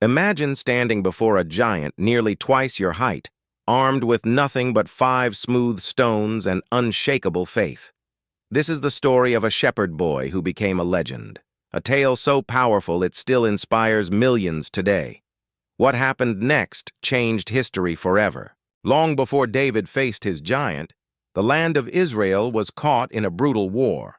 Imagine standing before a giant nearly twice your height, armed with nothing but 5 smooth stones and unshakable faith. This is the story of a shepherd boy who became a legend, a tale so powerful it still inspires millions today. What happened next changed history forever. Long before David faced his giant, the land of Israel was caught in a brutal war.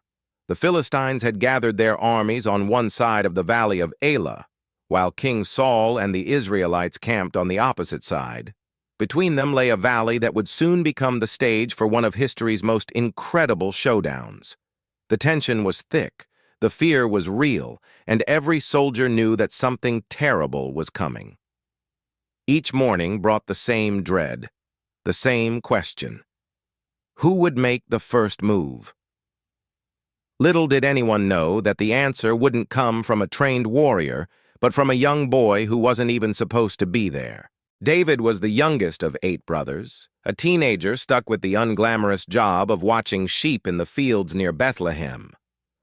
The Philistines had gathered their armies on one side of the Valley of Elah, while King Saul and the Israelites camped on the opposite side. Between them lay a valley that would soon become the stage for one of history's most incredible showdowns. The tension was thick, the fear was real, and every soldier knew that something terrible was coming. Each morning brought the same dread, the same question. Who would make the first move? Little did anyone know that the answer wouldn't come from a trained warrior, but from a young boy who wasn't even supposed to be there. David was the youngest of 8 brothers, a teenager stuck with the unglamorous job of watching sheep in the fields near Bethlehem.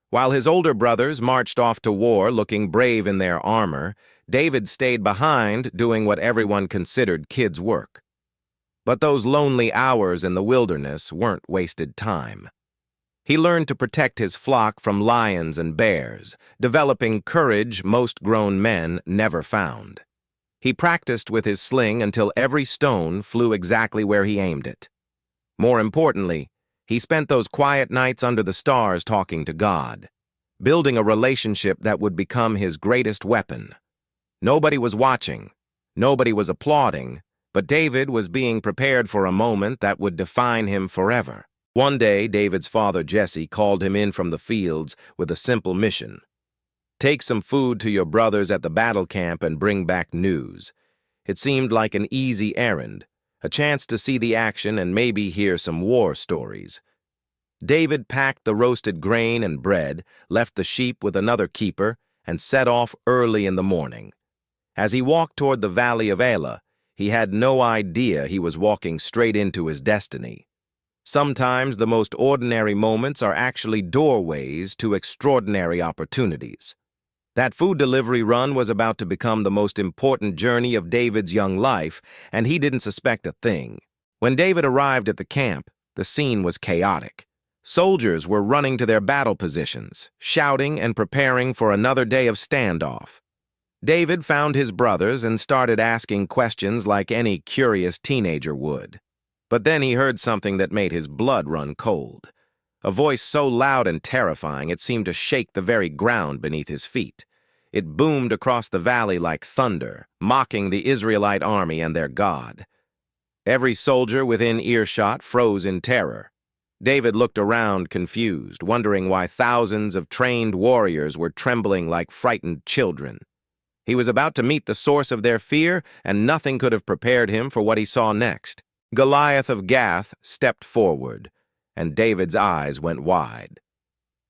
While his older brothers marched off to war looking brave in their armor, David stayed behind doing what everyone considered kids' work. But those lonely hours in the wilderness weren't wasted time. He learned to protect his flock from lions and bears, developing courage most grown men never found. He practiced with his sling until every stone flew exactly where he aimed it. More importantly, he spent those quiet nights under the stars talking to God, building a relationship that would become his greatest weapon. Nobody was watching, nobody was applauding, but David was being prepared for a moment that would define him forever. One day, David's father, Jesse, called him in from the fields with a simple mission. Take some food to your brothers at the battle camp and bring back news. It seemed like an easy errand, a chance to see the action and maybe hear some war stories. David packed the roasted grain and bread, left the sheep with another keeper, and set off early in the morning. As he walked toward the Valley of Elah, he had no idea he was walking straight into his destiny. Sometimes the most ordinary moments are actually doorways to extraordinary opportunities. That food delivery run was about to become the most important journey of David's young life, and he didn't suspect a thing. When David arrived at the camp, the scene was chaotic. Soldiers were running to their battle positions, shouting and preparing for another day of standoff. David found his brothers and started asking questions like any curious teenager would. But then he heard something that made his blood run cold. A voice so loud and terrifying it seemed to shake the very ground beneath his feet. It boomed across the valley like thunder, mocking the Israelite army and their God. Every soldier within earshot froze in terror. David looked around confused, wondering why thousands of trained warriors were trembling like frightened children. He was about to meet the source of their fear, and nothing could have prepared him for what he saw next. Goliath of Gath stepped forward, and David's eyes went wide.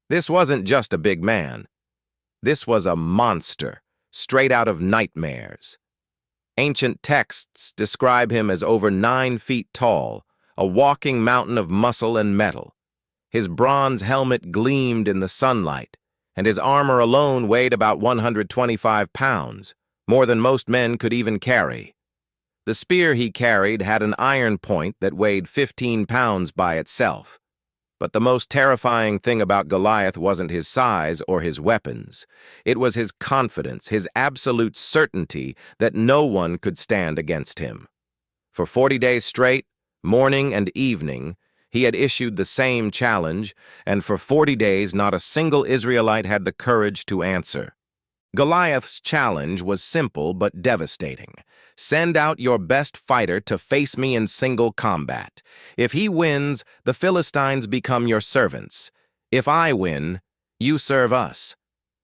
This wasn't just a big man. This was a monster, straight out of nightmares. Ancient texts describe him as over 9 feet tall, a walking mountain of muscle and metal. His bronze helmet gleamed in the sunlight, and his armor alone weighed about 125 pounds, more than most men could even carry. The spear he carried had an iron point that weighed 15 pounds by itself. But the most terrifying thing about Goliath wasn't his size or his weapons. It was his confidence, his absolute certainty that no one could stand against him. For 40 days straight, morning and evening, he had issued the same challenge, and for 40 days not a single Israelite had the courage to answer. Goliath's challenge was simple but devastating. Send out your best fighter to face me in single combat. If he wins, the Philistines become your servants. If I win, you serve us.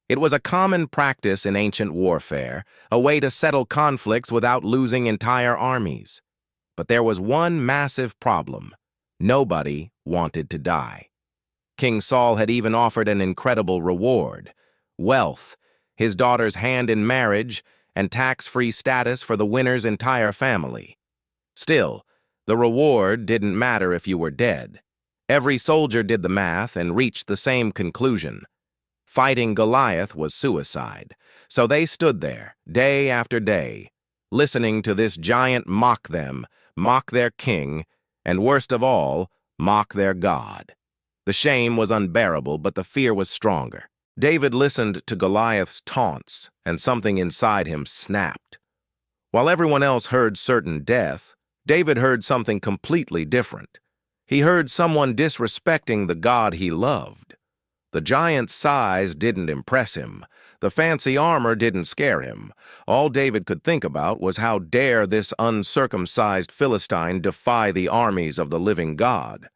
It was a common practice in ancient warfare, a way to settle conflicts without losing entire armies. But there was one massive problem. Nobody wanted to die. King Saul had even offered an incredible reward: wealth, his daughter's hand in marriage, and tax-free status for the winner's entire family. Still, the reward didn't matter if you were dead. Every soldier did the math and reached the same conclusion. Fighting Goliath was suicide. So they stood there, day after day, listening to this giant mock them, mock their king, and worst of all, mock their God. The shame was unbearable, but the fear was stronger. David listened to Goliath's taunts, and something inside him snapped. While everyone else heard certain death, David heard something completely different. He heard someone disrespecting the God he loved. The giant's size didn't impress him. The fancy armor didn't scare him. All David could think about was how dare this uncircumcised Philistine defy the armies of the living God.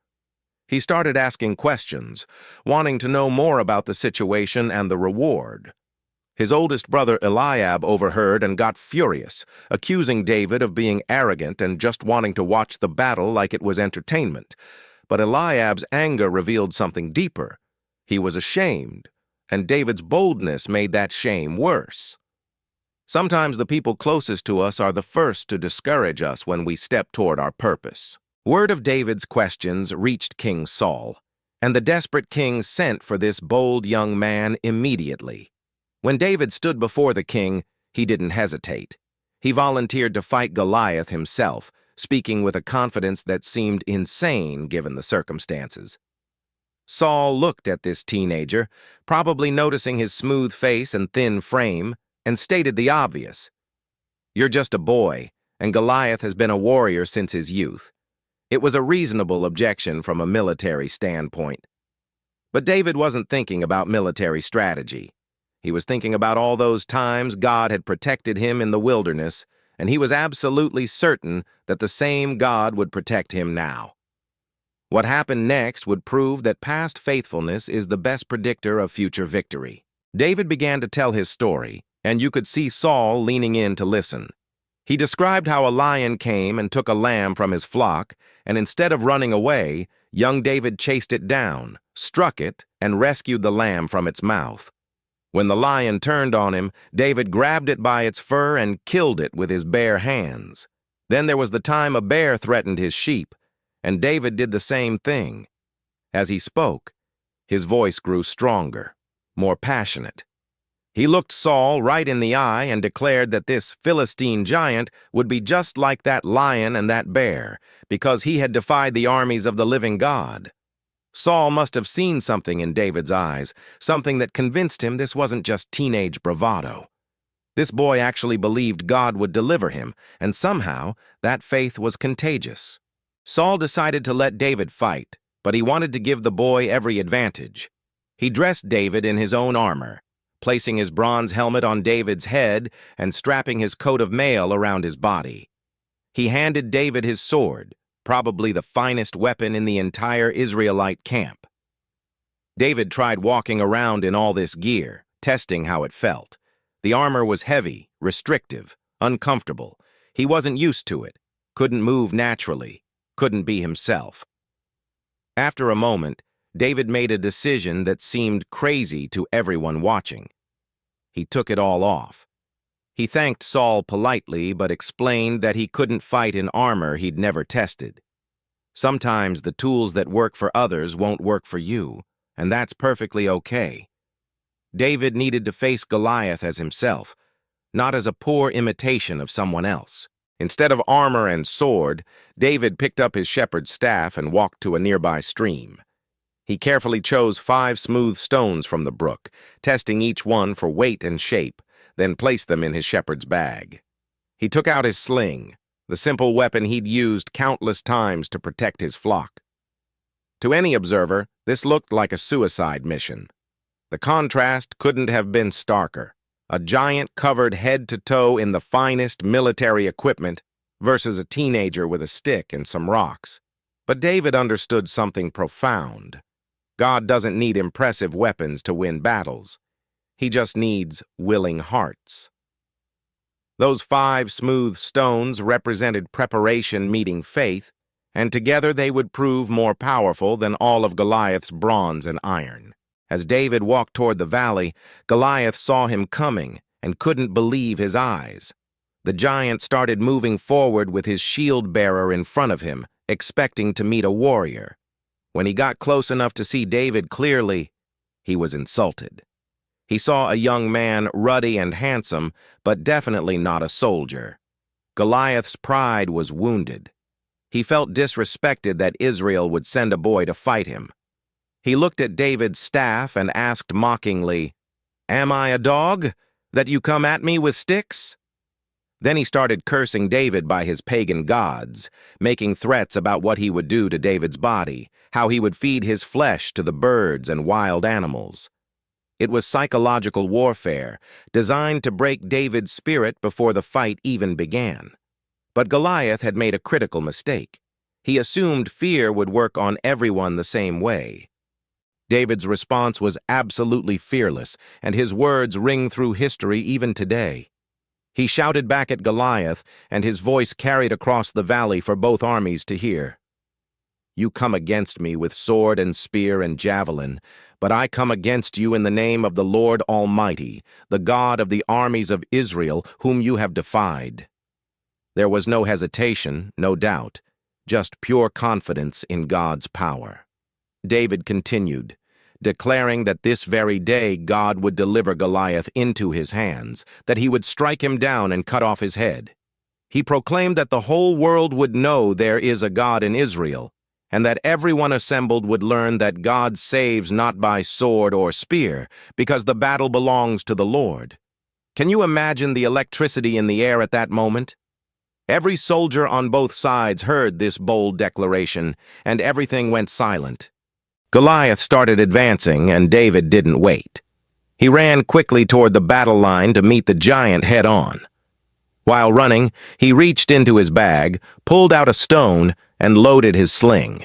He started asking questions, wanting to know more about the situation and the reward. His oldest brother Eliab overheard and got furious, accusing David of being arrogant and just wanting to watch the battle like it was entertainment. But Eliab's anger revealed something deeper. He was ashamed, and David's boldness made that shame worse. Sometimes the people closest to us are the first to discourage us when we step toward our purpose. Word of David's questions reached King Saul, and the desperate king sent for this bold young man immediately. When David stood before the king, he didn't hesitate. He volunteered to fight Goliath himself, speaking with a confidence that seemed insane given the circumstances. Saul looked at this teenager, probably noticing his smooth face and thin frame, and stated the obvious. "You're just a boy, and Goliath has been a warrior since his youth." It was a reasonable objection from a military standpoint. But David wasn't thinking about military strategy. He was thinking about all those times God had protected him in the wilderness, and he was absolutely certain that the same God would protect him now. What happened next would prove that past faithfulness is the best predictor of future victory. David began to tell his story, and you could see Saul leaning in to listen. He described how a lion came and took a lamb from his flock, and instead of running away, young David chased it down, struck it, and rescued the lamb from its mouth. When the lion turned on him, David grabbed it by its fur and killed it with his bare hands. Then there was the time a bear threatened his sheep, and David did the same thing. As he spoke, his voice grew stronger, more passionate. He looked Saul right in the eye and declared that this Philistine giant would be just like that lion and that bear, because he had defied the armies of the living God. Saul must have seen something in David's eyes, something that convinced him this wasn't just teenage bravado. This boy actually believed God would deliver him, and somehow that faith was contagious. Saul decided to let David fight, but he wanted to give the boy every advantage. He dressed David in his own armor, placing his bronze helmet on David's head and strapping his coat of mail around his body. He handed David his sword, probably the finest weapon in the entire Israelite camp. David tried walking around in all this gear, testing how it felt. The armor was heavy, restrictive, uncomfortable. He wasn't used to it, couldn't move naturally, couldn't be himself. After a moment, David made a decision that seemed crazy to everyone watching. He took it all off. He thanked Saul politely, but explained that he couldn't fight in armor he'd never tested. Sometimes the tools that work for others won't work for you, and that's perfectly okay. David needed to face Goliath as himself, not as a poor imitation of someone else. Instead of armor and sword, David picked up his shepherd's staff and walked to a nearby stream. He carefully chose 5 smooth stones from the brook, testing each one for weight and shape, then placed them in his shepherd's bag. He took out his sling, the simple weapon he'd used countless times to protect his flock. To any observer, this looked like a suicide mission. The contrast couldn't have been starker. A giant covered head to toe in the finest military equipment versus a teenager with a stick and some rocks. But David understood something profound. God doesn't need impressive weapons to win battles. He just needs willing hearts. Those 5 smooth stones represented preparation meeting faith, and together they would prove more powerful than all of Goliath's bronze and iron. As David walked toward the valley, Goliath saw him coming and couldn't believe his eyes. The giant started moving forward with his shield-bearer in front of him, expecting to meet a warrior. When he got close enough to see David clearly, he was insulted. He saw a young man, ruddy and handsome, but definitely not a soldier. Goliath's pride was wounded. He felt disrespected that Israel would send a boy to fight him. He looked at David's staff and asked mockingly, "Am I a dog, that you come at me with sticks?" Then he started cursing David by his pagan gods, making threats about what he would do to David's body, how he would feed his flesh to the birds and wild animals. It was psychological warfare, designed to break David's spirit before the fight even began. But Goliath had made a critical mistake. He assumed fear would work on everyone the same way. David's response was absolutely fearless, and his words ring through history even today. He shouted back at Goliath, and his voice carried across the valley for both armies to hear. "You come against me with sword and spear and javelin, but I come against you in the name of the Lord Almighty, the God of the armies of Israel, whom you have defied." There was no hesitation, no doubt, just pure confidence in God's power. David continued, declaring that this very day God would deliver Goliath into his hands, that he would strike him down and cut off his head. He proclaimed that the whole world would know there is a God in Israel, and that everyone assembled would learn that God saves not by sword or spear, because the battle belongs to the Lord. Can you imagine the electricity in the air at that moment? Every soldier on both sides heard this bold declaration, and everything went silent. Goliath started advancing, and David didn't wait. He ran quickly toward the battle line to meet the giant head-on. While running, he reached into his bag, pulled out a stone, and loaded his sling.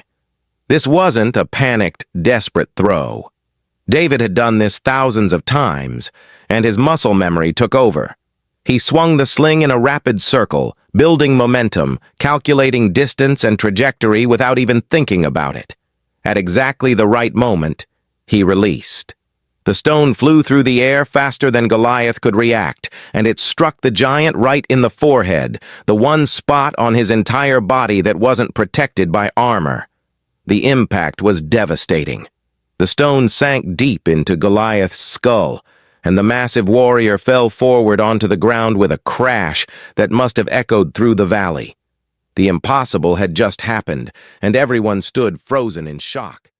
This wasn't a panicked, desperate throw. David had done this thousands of times, and his muscle memory took over. He swung the sling in a rapid circle, building momentum, calculating distance and trajectory without even thinking about it. At exactly the right moment, he released. The stone flew through the air faster than Goliath could react, and it struck the giant right in the forehead, the one spot on his entire body that wasn't protected by armor. The impact was devastating. The stone sank deep into Goliath's skull, and the massive warrior fell forward onto the ground with a crash that must have echoed through the valley. The impossible had just happened, and everyone stood frozen in shock.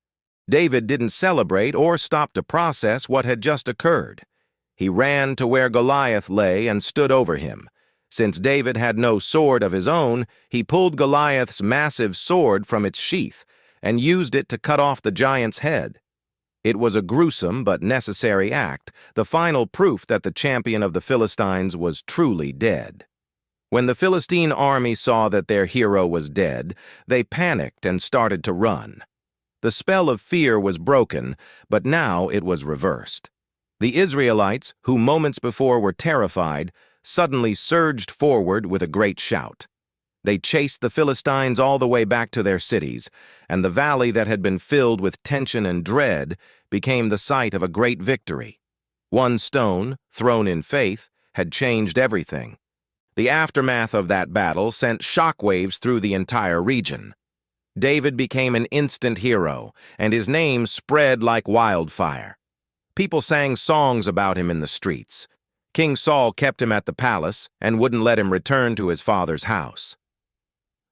David didn't celebrate or stop to process what had just occurred. He ran to where Goliath lay and stood over him. Since David had no sword of his own, he pulled Goliath's massive sword from its sheath and used it to cut off the giant's head. It was a gruesome but necessary act, the final proof that the champion of the Philistines was truly dead. When the Philistine army saw that their hero was dead, they panicked and started to run. The spell of fear was broken, but now it was reversed. The Israelites, who moments before were terrified, suddenly surged forward with a great shout. They chased the Philistines all the way back to their cities, and the valley that had been filled with tension and dread became the site of a great victory. One stone, thrown in faith, had changed everything. The aftermath of that battle sent shockwaves through the entire region. David became an instant hero, and his name spread like wildfire. People sang songs about him in the streets. King Saul kept him at the palace and wouldn't let him return to his father's house.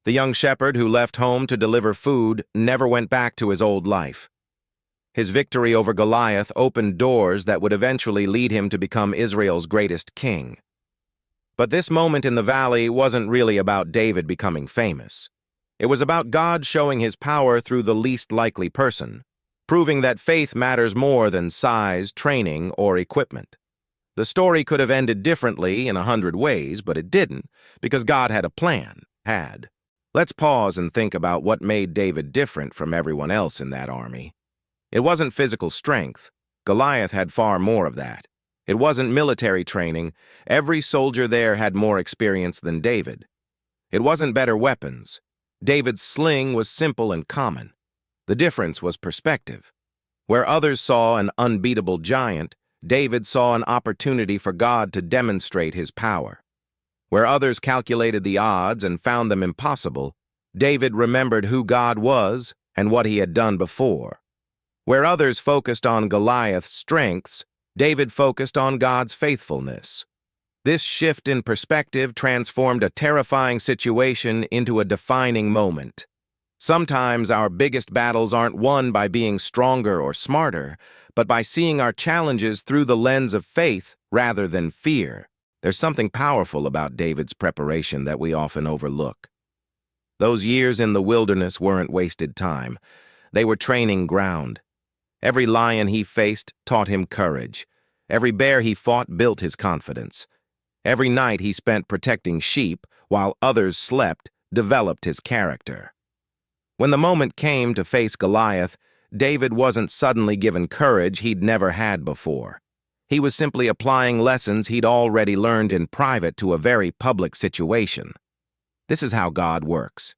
The young shepherd who left home to deliver food never went back to his old life. His victory over Goliath opened doors that would eventually lead him to become Israel's greatest king. But this moment in the valley wasn't really about David becoming famous. It was about God showing his power through the least likely person, proving that faith matters more than size, training, or equipment. The story could have ended differently in 100 ways, but it didn't, because God had a plan. Let's pause and think about what made David different from everyone else in that army. It wasn't physical strength. Goliath had far more of that. It wasn't military training. Every soldier there had more experience than David. It wasn't better weapons. David's sling was simple and common. The difference was perspective. Where others saw an unbeatable giant, David saw an opportunity for God to demonstrate his power. Where others calculated the odds and found them impossible, David remembered who God was and what he had done before. Where others focused on Goliath's strengths, David focused on God's faithfulness. This shift in perspective transformed a terrifying situation into a defining moment. Sometimes our biggest battles aren't won by being stronger or smarter, but by seeing our challenges through the lens of faith rather than fear. There's something powerful about David's preparation that we often overlook. Those years in the wilderness weren't wasted time. They were training ground. Every lion he faced taught him courage. Every bear he fought built his confidence. Every night he spent protecting sheep while others slept developed his character. When the moment came to face Goliath, David wasn't suddenly given courage he'd never had before. He was simply applying lessons he'd already learned in private to a very public situation. This is how God works.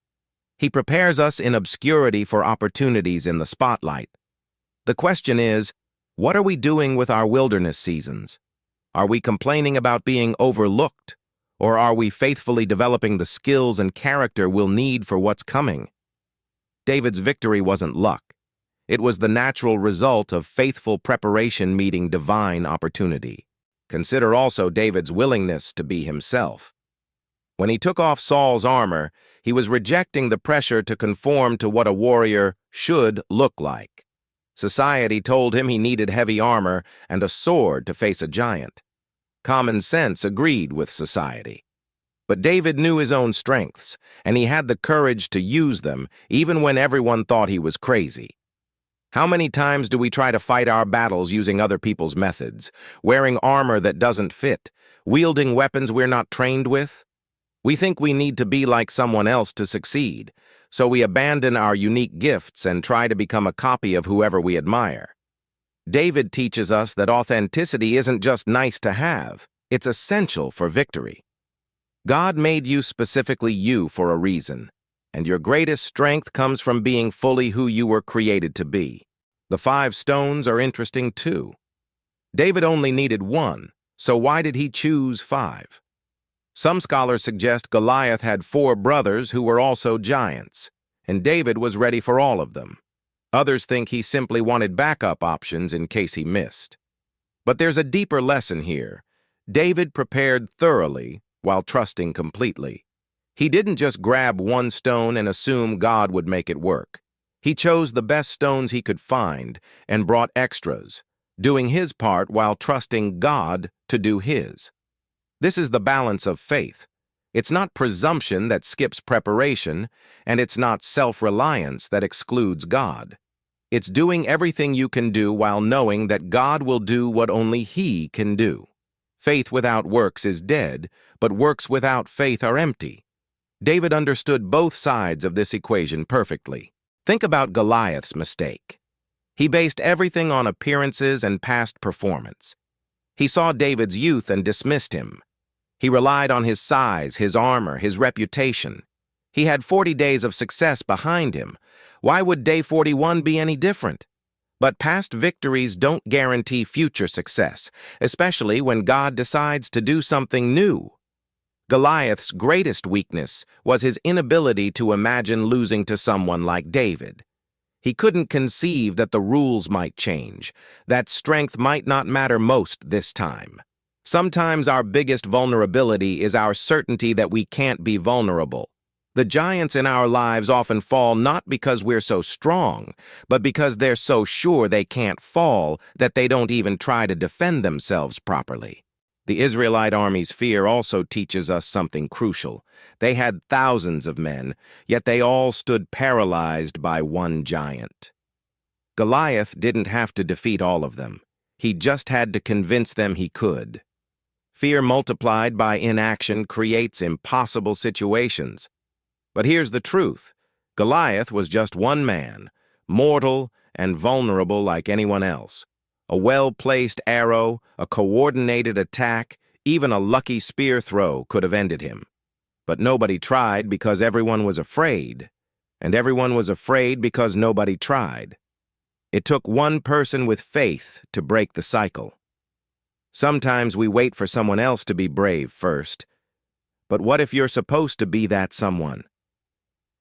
He prepares us in obscurity for opportunities in the spotlight. The question is, what are we doing with our wilderness seasons? Are we complaining about being overlooked? Or are we faithfully developing the skills and character we'll need for what's coming? David's victory wasn't luck. It was the natural result of faithful preparation meeting divine opportunity. Consider also David's willingness to be himself. When he took off Saul's armor, he was rejecting the pressure to conform to what a warrior should look like. Society told him he needed heavy armor and a sword to face a giant. Common sense agreed with society. But David knew his own strengths, and he had the courage to use them, even when everyone thought he was crazy. How many times do we try to fight our battles using other people's methods, wearing armor that doesn't fit, wielding weapons we're not trained with? We think we need to be like someone else to succeed, so we abandon our unique gifts and try to become a copy of whoever we admire. David teaches us that authenticity isn't just nice to have, it's essential for victory. God made you specifically you for a reason, and your greatest strength comes from being fully who you were created to be. The 5 stones are interesting too. David only needed 1, so why did he choose 5? Some scholars suggest Goliath had 4 brothers who were also giants, and David was ready for all of them. Others think he simply wanted backup options in case he missed. But there's a deeper lesson here. David prepared thoroughly while trusting completely. He didn't just grab 1 stone and assume God would make it work. He chose the best stones he could find and brought extras, doing his part while trusting God to do his. This is the balance of faith. It's not presumption that skips preparation, and it's not self-reliance that excludes God. It's doing everything you can do while knowing that God will do what only He can do. Faith without works is dead, but works without faith are empty. David understood both sides of this equation perfectly. Think about Goliath's mistake. He based everything on appearances and past performance. He saw David's youth and dismissed him. He relied on his size, his armor, his reputation. He had 40 days of success behind him. Why would day 41 be any different? But past victories don't guarantee future success, especially when God decides to do something new. Goliath's greatest weakness was his inability to imagine losing to someone like David. He couldn't conceive that the rules might change, that strength might not matter most this time. Sometimes our biggest vulnerability is our certainty that we can't be vulnerable. The giants in our lives often fall not because we're so strong, but because they're so sure they can't fall that they don't even try to defend themselves properly. The Israelite army's fear also teaches us something crucial. They had thousands of men, yet they all stood paralyzed by one giant. Goliath didn't have to defeat all of them. He just had to convince them he could. Fear multiplied by inaction creates impossible situations. But here's the truth. Goliath was just one man, mortal and vulnerable like anyone else. A well-placed arrow, a coordinated attack, even a lucky spear throw could have ended him. But nobody tried because everyone was afraid, and everyone was afraid because nobody tried. It took one person with faith to break the cycle. Sometimes we wait for someone else to be brave first. But what if you're supposed to be that someone?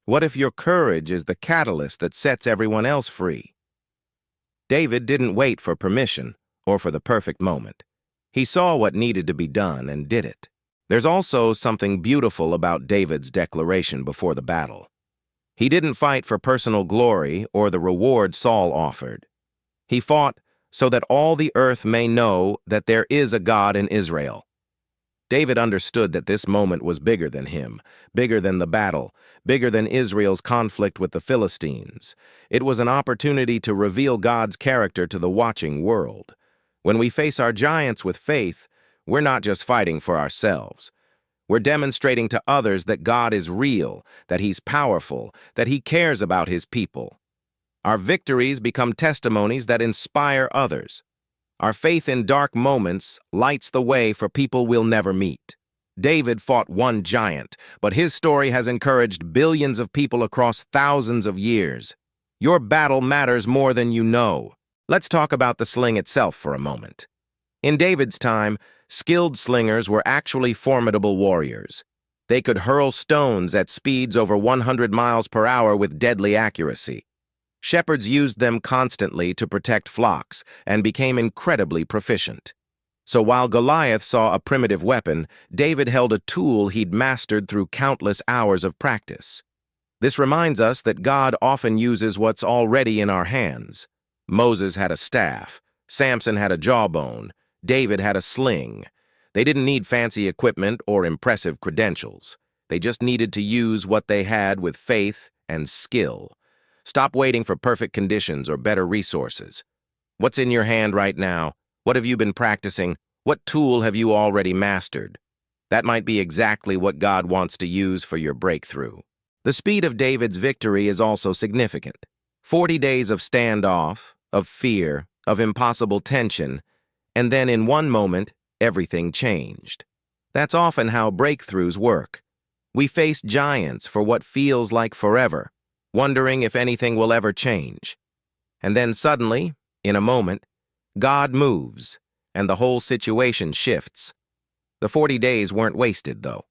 What if your courage is the catalyst that sets everyone else free? David didn't wait for permission. or for the perfect moment. He saw what needed to be done and did it. There's also something beautiful about David's declaration before the battle. He didn't fight for personal glory or the reward Saul offered. He fought so that all the earth may know that there is a God in Israel. David understood that this moment was bigger than him, bigger than the battle, bigger than Israel's conflict with the Philistines. It was an opportunity to reveal God's character to the watching world. When we face our giants with faith, we're not just fighting for ourselves. We're demonstrating to others that God is real, that He's powerful, that He cares about His people. Our victories become testimonies that inspire others. Our faith in dark moments lights the way for people we'll never meet. David fought one giant, but his story has encouraged billions of people across thousands of years. Your battle matters more than you know. Let's talk about the sling itself for a moment. In David's time, skilled slingers were actually formidable warriors. They could hurl stones at speeds over 100 miles per hour with deadly accuracy. Shepherds used them constantly to protect flocks and became incredibly proficient. So while Goliath saw a primitive weapon, David held a tool he'd mastered through countless hours of practice. This reminds us that God often uses what's already in our hands. Moses had a staff, Samson had a jawbone, David had a sling. They didn't need fancy equipment or impressive credentials. They just needed to use what they had with faith and skill. Stop waiting for perfect conditions or better resources. What's in your hand right now? What have you been practicing? What tool have you already mastered? That might be exactly what God wants to use for your breakthrough. The speed of David's victory is also significant. 40 days of standoff, of fear, of impossible tension, and then in one moment, everything changed. That's often how breakthroughs work. We face giants for what feels like forever, wondering if anything will ever change. And then suddenly, in a moment, God moves, and the whole situation shifts. The 40 days weren't wasted, though.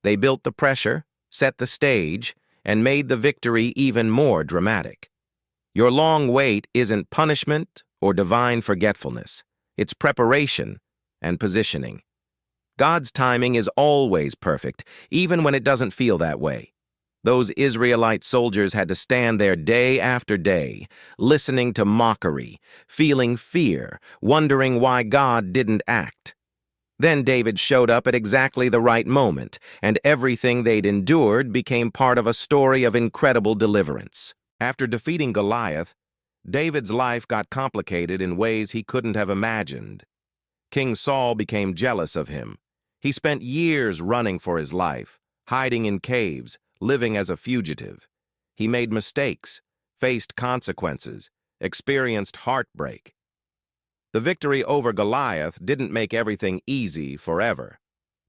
They built the pressure, set the stage, and made the victory even more dramatic. Your long wait isn't punishment or divine forgetfulness. It's preparation and positioning. God's timing is always perfect, even when it doesn't feel that way. Those Israelite soldiers had to stand there day after day, listening to mockery, feeling fear, wondering why God didn't act. Then David showed up at exactly the right moment, and everything they'd endured became part of a story of incredible deliverance. After defeating Goliath, David's life got complicated in ways he couldn't have imagined. King Saul became jealous of him. He spent years running for his life, hiding in caves, living as a fugitive. He made mistakes, faced consequences, experienced heartbreak. The victory over Goliath didn't make everything easy forever,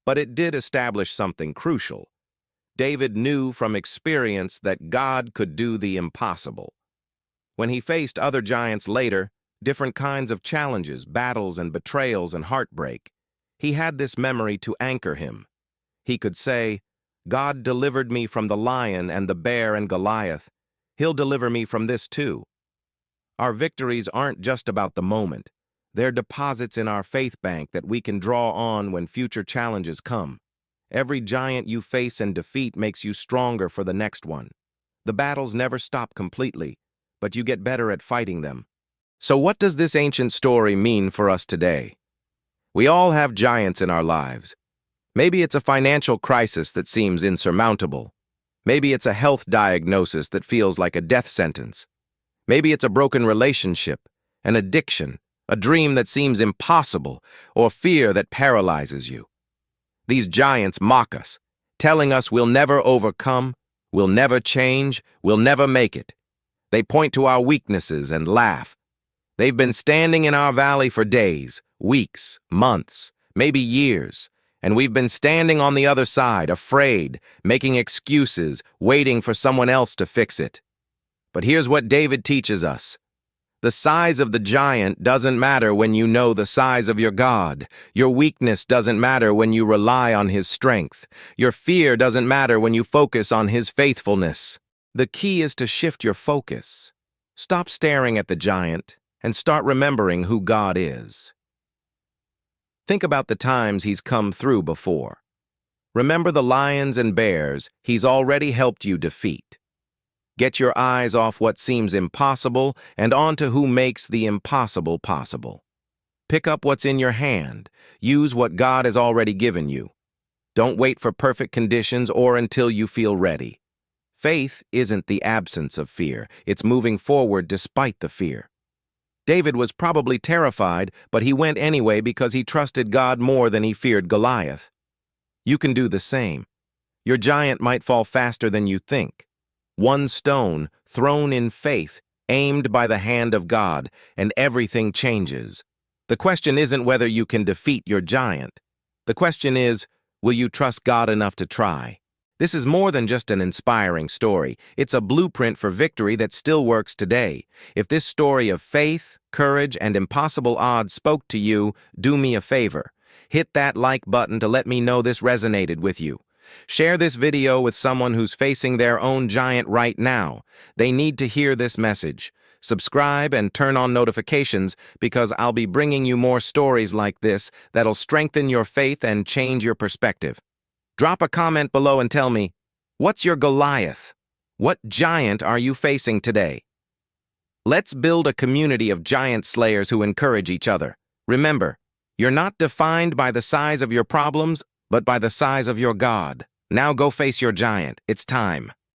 but it did establish something crucial. David knew from experience that God could do the impossible. When he faced other giants later, different kinds of challenges, battles and betrayals and heartbreak, he had this memory to anchor him. He could say, God delivered me from the lion and the bear and Goliath. He'll deliver me from this too. Our victories aren't just about the moment. They're deposits in our faith bank that we can draw on when future challenges come. Every giant you face and defeat makes you stronger for the next one. The battles never stop completely, but you get better at fighting them. So what does this ancient story mean for us today? We all have giants in our lives. Maybe it's a financial crisis that seems insurmountable. Maybe it's a health diagnosis that feels like a death sentence. Maybe it's a broken relationship, an addiction, a dream that seems impossible, or fear that paralyzes you. These giants mock us, telling us we'll never overcome, we'll never change, we'll never make it. They point to our weaknesses and laugh. They've been standing in our valley for days, weeks, months, maybe years, and we've been standing on the other side, afraid, making excuses, waiting for someone else to fix it. But here's what David teaches us. The size of the giant doesn't matter when you know the size of your God. Your weakness doesn't matter when you rely on His strength. Your fear doesn't matter when you focus on His faithfulness. The key is to shift your focus. Stop staring at the giant and start remembering who God is. Think about the times He's come through before. Remember the lions and bears He's already helped you defeat. Get your eyes off what seems impossible and onto who makes the impossible possible. Pick up what's in your hand. Use what God has already given you. Don't wait for perfect conditions or until you feel ready. Faith isn't the absence of fear. It's moving forward despite the fear. David was probably terrified, but he went anyway because he trusted God more than he feared Goliath. You can do the same. Your giant might fall faster than you think. One stone, thrown in faith, aimed by the hand of God, and everything changes. The question isn't whether you can defeat your giant. The question is, will you trust God enough to try? This is more than just an inspiring story. It's a blueprint for victory that still works today. If this story of faith, courage, and impossible odds spoke to you, do me a favor. Hit that like button to let me know this resonated with you. Share this video with someone who's facing their own giant right now. They need to hear this message. Subscribe and turn on notifications because I'll be bringing you more stories like this that'll strengthen your faith and change your perspective. Drop a comment below and tell me, what's your Goliath? What giant are you facing today? Let's build a community of giant slayers who encourage each other. Remember, you're not defined by the size of your problems, but by the size of your God. Now go face your giant. It's time.